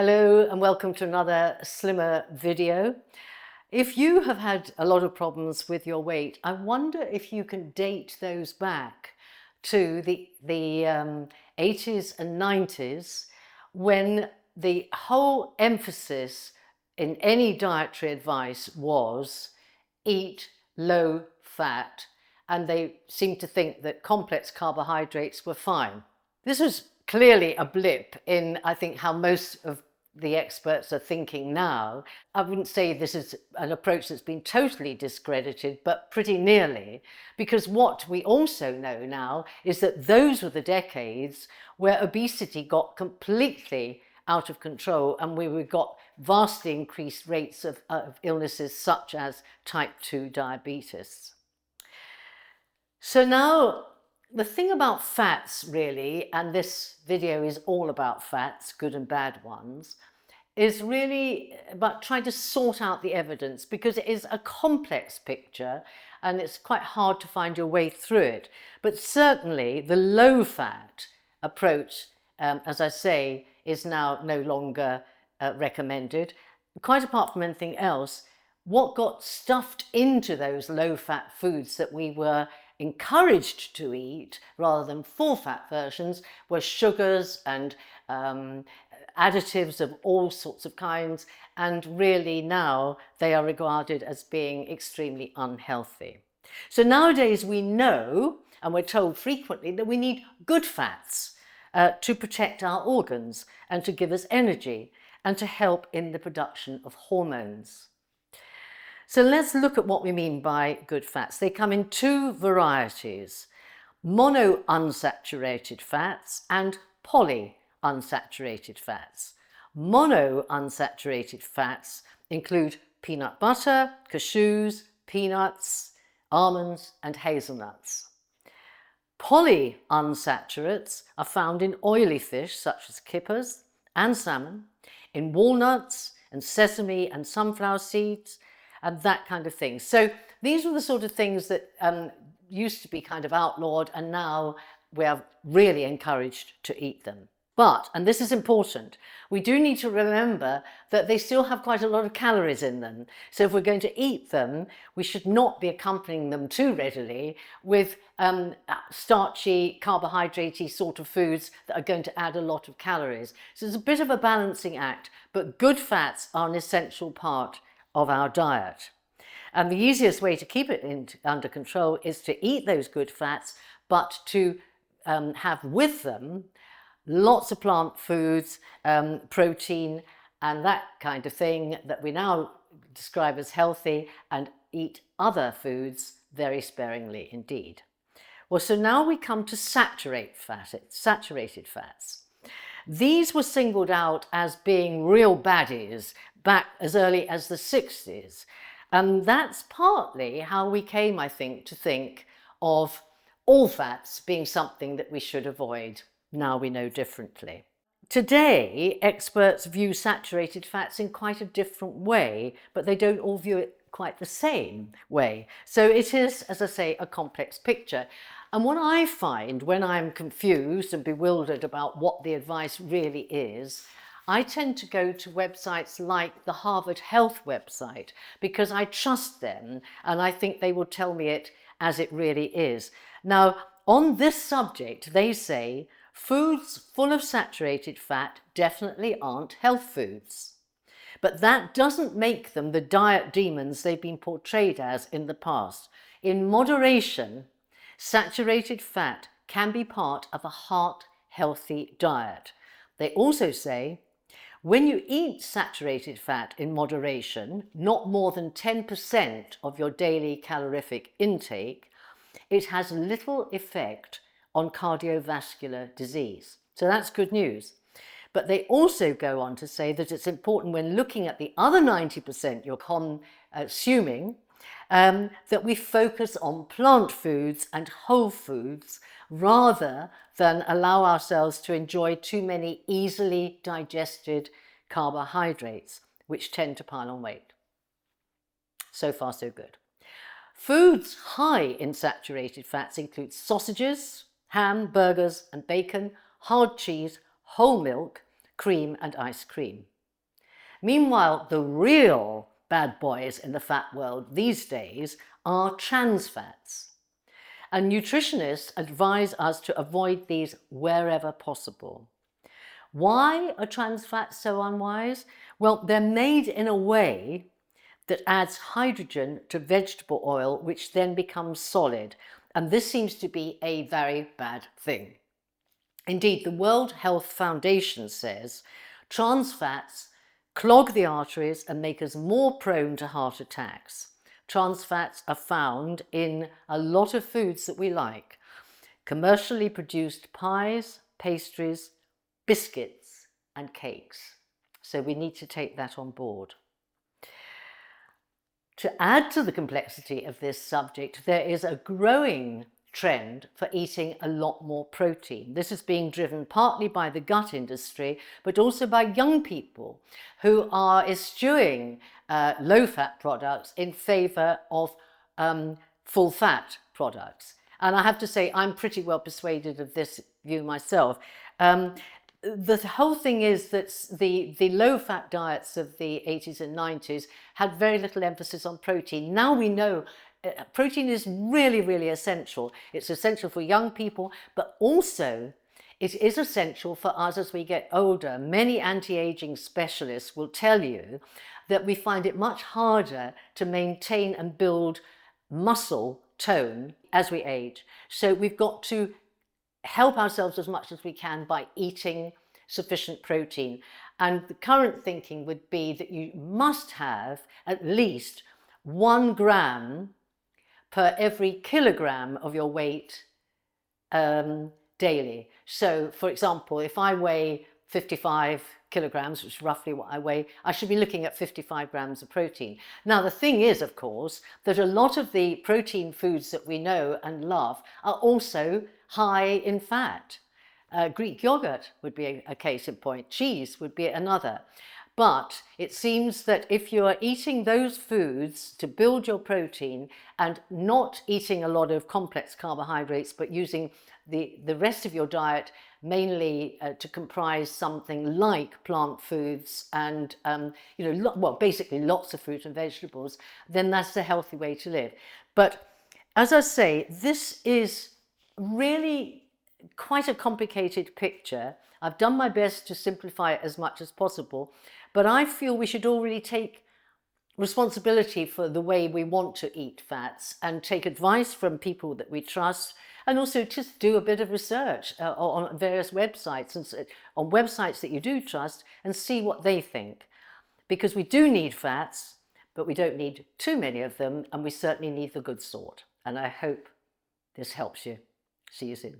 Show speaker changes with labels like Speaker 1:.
Speaker 1: Hello and welcome to another Slimmr video. If you have had a lot of problems with your weight, I wonder if you can date those back to the 80s and 90s, when the whole emphasis in any dietary advice was eat low fat, and they seemed to think that complex carbohydrates were fine. This was clearly a blip in, I think, how most of the experts are thinking now. I wouldn't say this is an approach that's been totally discredited, but pretty nearly, because what we also know now is that those were the decades where obesity got completely out of control, and we got vastly increased rates of illnesses such as type 2 diabetes. So now, the thing about fats really, and this video is all about fats, good and bad ones, is really about trying to sort out the evidence, because it is a complex picture and it's quite hard to find your way through it. But certainly the low fat approach, as I say, is now no longer recommended. Quite apart from anything else, what got stuffed into those low fat foods that we were encouraged to eat rather than full fat versions were sugars and additives of all sorts of kinds, and really now they are regarded as being extremely unhealthy. So nowadays we know, and we're told frequently, that we need good fats to protect our organs and to give us energy and to help in the production of hormones. So let's look at what we mean by good fats. They come in two varieties: monounsaturated fats and polyunsaturated fats. Monounsaturated fats include peanut butter, cashews, peanuts, almonds and hazelnuts. Polyunsaturates are found in oily fish such as kippers and salmon, in walnuts and sesame and sunflower seeds, and that kind of thing. So these were the sort of things that used to be kind of outlawed, and now we are really encouraged to eat them. But, and this is important, we do need to remember that they still have quite a lot of calories in them. So if we're going to eat them, we should not be accompanying them too readily with starchy, carbohydratey sort of foods that are going to add a lot of calories. So it's a bit of a balancing act, but good fats are an essential part of our diet. And the easiest way to keep it under control is to eat those good fats, but to have with them lots of plant foods, protein and that kind of thing that we now describe as healthy, and eat other foods very sparingly indeed. Well, so now we come to saturated fats. These were singled out as being real baddies back as early as the 60s. And that's partly how we came, I think, to think of all fats being something that we should avoid. Now we know differently. Today, experts view saturated fats in quite a different way, but they don't all view it quite the same way. So it is, as I say, a complex picture. And what I find when I'm confused and bewildered about what the advice really is, I tend to go to websites like the Harvard Health website, because I trust them and I think they will tell me it as it really is. Now, on this subject, they say foods full of saturated fat definitely aren't health foods. But that doesn't make them the diet demons they've been portrayed as in the past. In moderation, saturated fat can be part of a heart-healthy diet. They also say, when you eat saturated fat in moderation, not more than 10% of your daily calorific intake, it has little effect on cardiovascular disease. So that's good news. But they also go on to say that it's important, when looking at the other 90% you're consuming, that we focus on plant foods and whole foods rather than allow ourselves to enjoy too many easily digested carbohydrates, which tend to pile on weight. So far, so good. Foods high in saturated fats include sausages, ham, burgers and bacon, hard cheese, whole milk, cream and ice cream. Meanwhile, the real bad boys in the fat world these days are trans fats. And nutritionists advise us to avoid these wherever possible. Why are trans fats so unwise? Well, they're made in a way that adds hydrogen to vegetable oil, which then becomes solid. And this seems to be a very bad thing. Indeed, the World Health Foundation says trans fats clog the arteries and make us more prone to heart attacks. Trans fats are found in a lot of foods that we like. Commercially produced pies, pastries, biscuits and cakes. So we need to take that on board. To add to the complexity of this subject, there is a growing trend for eating a lot more protein. This is being driven partly by the gut industry, but also by young people who are eschewing low-fat products in favour of full-fat products. And I have to say, I'm pretty well persuaded of this view myself. The whole thing is that the low-fat diets of the 80s and 90s had very little emphasis on protein. Now we know protein is really, really essential. It's essential for young people, but also it is essential for us as we get older. Many anti-aging specialists will tell you that we find it much harder to maintain and build muscle tone as we age. So we've got to help ourselves as much as we can by eating sufficient protein. And the current thinking would be that you must have at least 1 gram per every kilogram of your weight daily. So, for example, if I weigh 55 kilograms, which is roughly what I weigh, I should be looking at 55 grams of protein. Now, the thing is, of course, that a lot of the protein foods that we know and love are also high in fat. Greek yogurt would be a case in point. Cheese would be another. But it seems that if you are eating those foods to build your protein and not eating a lot of complex carbohydrates, but using the rest of your diet mainly to comprise something like plant foods and, well, basically lots of fruit and vegetables, then that's a healthy way to live. But as I say, this is really quite a complicated picture. I've done my best to simplify it as much as possible, but I feel we should all really take responsibility for the way we want to eat fats and take advice from people that we trust, and also just do a bit of research on various websites and on websites that you do trust and see what they think. Because we do need fats, but we don't need too many of them, and we certainly need the good sort. And I hope this helps you. See you soon.